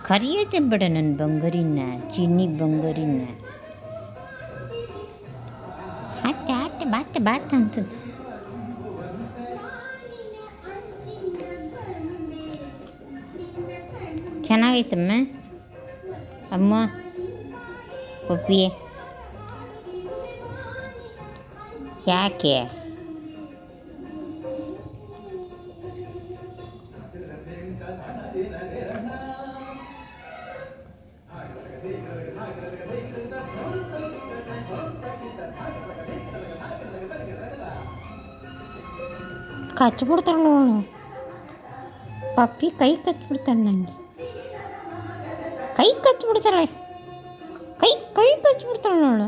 ಕರಿಯೋದೆ ಬೇಡ ನನ್ನ ಬಂಗಾರಿನ, ಚಿನ್ನಿ ಬಂಗಾರಿನ. ಆತ ಆತ ಬಾತ ಅಂತದ್ದು. ಚೆನ್ನಾಗೈತಮ್ಮ ಅಮ್ಮ ಪಪ್ಪಿ. ಯಾಕೆ ಕಚ್ಬಿಡ್ತಾಳೆ ಅವಳು ಪಪ್ಪಿ. ಕೈ ಕಚ್ಬಿಡ್ತಾಳೆ ನನಗೆ, ಕೈ ಕಚ್ಬಿಡ್ತಾಳೆ, ಕೈ ಕಚ್ಬಿಡ್ತಾಳೆ ಅವಳು.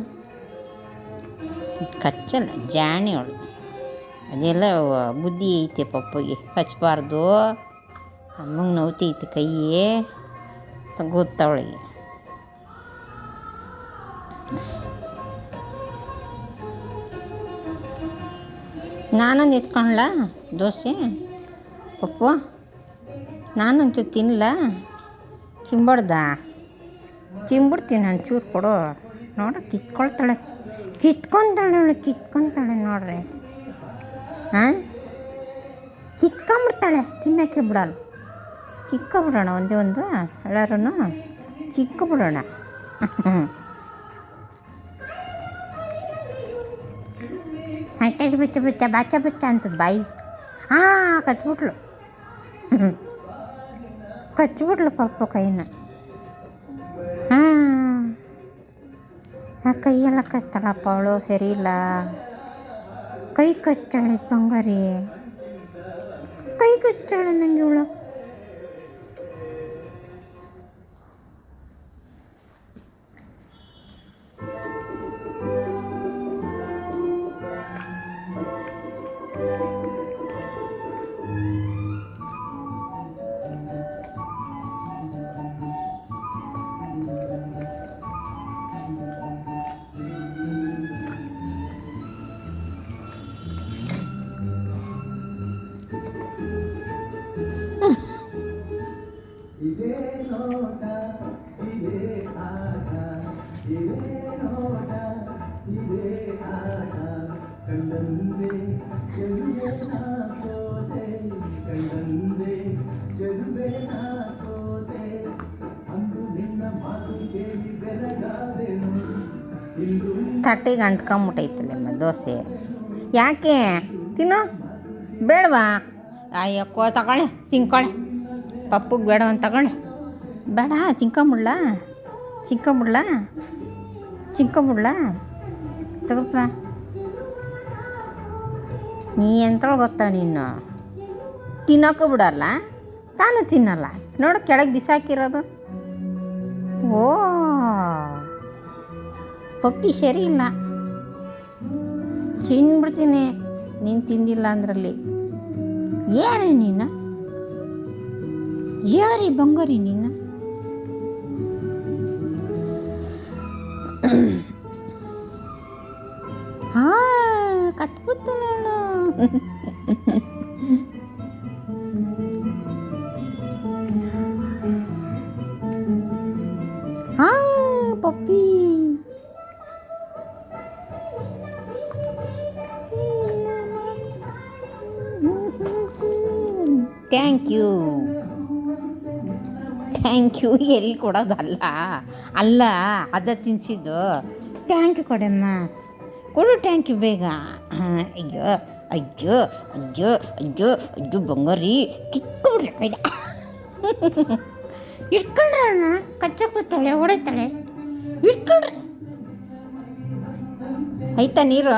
ಕಚ್ಚಲ್ಲ, ಜಾಣಿ ಅವಳು. ಅದೆಲ್ಲ ಬುದ್ಧಿ ಐತೆ ಪಪ್ಪಿಗೆ, ಕಚ್ಚಬಾರ್ದು, ಅಮ್ಮಂಗೆ ನೋವ್ತೈತೆ ಕೈಯೇ ಗೊತ್ತವಳಿಗೆ. ನಾನೊಂದು ಎತ್ಕೊಳ್ಳ ದೋಸೆ ಪಪ್ಪು, ನಾನಂತೂ ತಿನ್ನಲ್ಲ. ತಿನ್ಬಿಡ್ತೀನಿ, ಒಂಚೂರು ಕೊಡು. ನೋಡ ಕಿತ್ಕೊತಾಳೆ ನೋಡ್ರಿ. ಹಾಂ, ಕಿತ್ಕೊಂಬಿಡ್ತಾಳೆ, ತಿನ್ನೋಕ್ಕೆ ಬಿಡಲ್ಲ. ಕಿತ್ಕೊಬಿಡೋಣ ಒಂದೇ ಒಂದು, ಎಲ್ಲರೂ ಕಿತ್ಕೊಬಿಡೋಣ. ಆಯ್ತು ಬಚ್ಚ ಅಂತದ್ದು ಬಾಯಿ. ಕಚ್ಬಿಟ್ಲು ಪಪ್ಪ ಕೈನ. ಆ ಕೈಯೆಲ್ಲ ಕಚ್ತಾಳಪ್ಪ ಅವಳು, ಸರಿ ಇಲ್ಲ. ಕೈ ಕಚ್ಚಾಳೆ ಬಂಗಾರಿ, ಕೈ ಕಚ್ಚಾಳೆ ನನಗೆ ಇವಳು. ತಟ್ಟೆಗೆ ಅಂಟ್ಕೊಂಬಿಟ್ಟೈತಲ್ಲಮ್ಮ ದೋಸೆ. ಯಾಕೆ ತಿನ್ನೋ ಬೇಡವಾ? ಅಯ್ಯಕ್ಕೋ ತಗೊಳ್ಳೆ, ತಿನ್ಕೊಳ್ಳೆ. ಪಪ್ಪಗೆ ಬೇಡ ಅಂತ ತಗೊಳ್ಳೆ. ಬೇಡ, ಚಿಂಕೊಂಬಿಡ್ಲ ತಗೋಪ್ಪ. ನೀ ಎಂತಳು ಗೊತ್ತಾ, ನೀನು ತಿನ್ನೋಕ್ಕೂ ಬಿಡಲ್ಲ, ತಾನು ತಿನ್ನಲ್ಲ. ನೋಡು ಕೆಳಗೆ ಬಿಸಾಕಿರೋದು. ಓ ಪಪ್ಪಿ ಸರಿ ಇಲ್ಲ, ತಿನ್ಬಿಡ್ತೀನಿ ನೀನು ತಿಂದಿಲ್ಲ ಅಂದ್ರಲ್ಲಿ. ಯಾರೇ ನೀನು? ಯಾರಿ ಬಂಗಾರಿ ನೀನು? ಕಟ್ಬಿಡ್ತಾಳೆ ಪಪ್ಪಿ. ಥ್ಯಾಂಕ್ ಯು ಎಲ್ಲಿ ಕೊಡೋದಲ್ಲ, ಅದ ತಿನ್ಸಿದ್ದು. ಥ್ಯಾಂಕ್ ಯು ಕೊಡಮ್ಮ, ಕೊಡು ಥ್ಯಾಂಕ್ ಯು ಬೇಗ. ಅಯ್ಯೋ ಬಂಗಾರಿ, ಕಿತ್ಕೊಬಿಡ್ರಿ ಕೈದ. ಇಟ್ಕೊಂಡ್ರೆ ಅಣ್ಣ ಕಚ್ಚಕ್ಕೋತಾಳೆ, ಹೊಡಿತಾಳೆ. ಇಟ್ಕೊಳ್ರಿ. ಆಯ್ತಾ ನೀರು?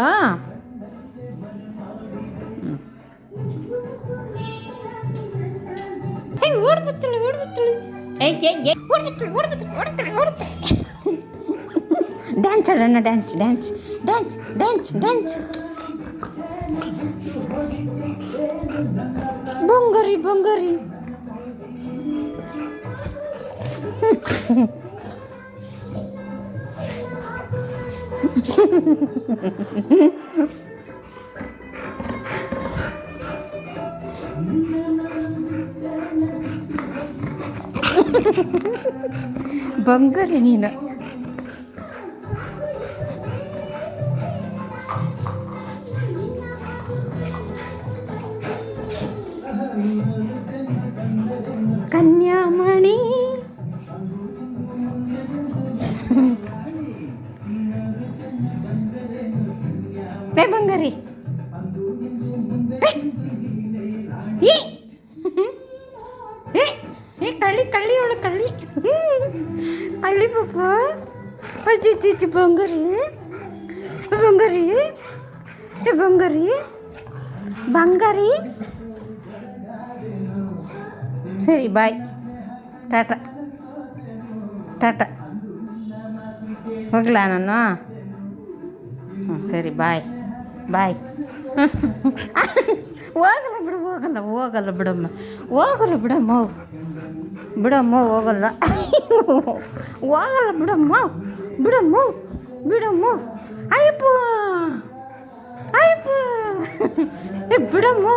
ಓಡ್ಬತ್ತಾಳೆ. ಡ್ಯಾನ್ಸ್ ಆಡೋಣ, ಡ್ಯಾನ್ಸ್. ಬಂಗಾರಿ ಬಂಗಾರಿ ನೀನು. ಕನ್ಯಾಮಣಿ ಏ ಬಂಗಾರಿ ಏ ಕಳ್ಳಿ ಕಳ್ಳಿ ಅವಳು ಕಳ್ಳಿ ಕಳ್ಳಿ ಪಾಪ ಅಜ್ಜಿ ಬಂಗಾರಿ ಬಂಗಾರಿ ಏ ಬಂಗಾರಿ ಬಂಗಾರಿ. ಸರಿ ಬಾಯ್, ಟಾಟಾ ಟಾಟಾ. ಹೋಗ್ಲಾ ನಾನು? ಸರಿ ಬಾಯ್ ಬಾಯ್. ಹೋಗಲ್ಲ ಬಿಡು, ಹೋಗಲ್ಲ ಬಿಡಮ್ಮ, ಬಿಡಮ್ಮ ಹೋಗಲ್ಲ ಬಿಡಮ್ಮ ಅಯ್ಯಪ್ಪ ಬಿಡಮ್ಮ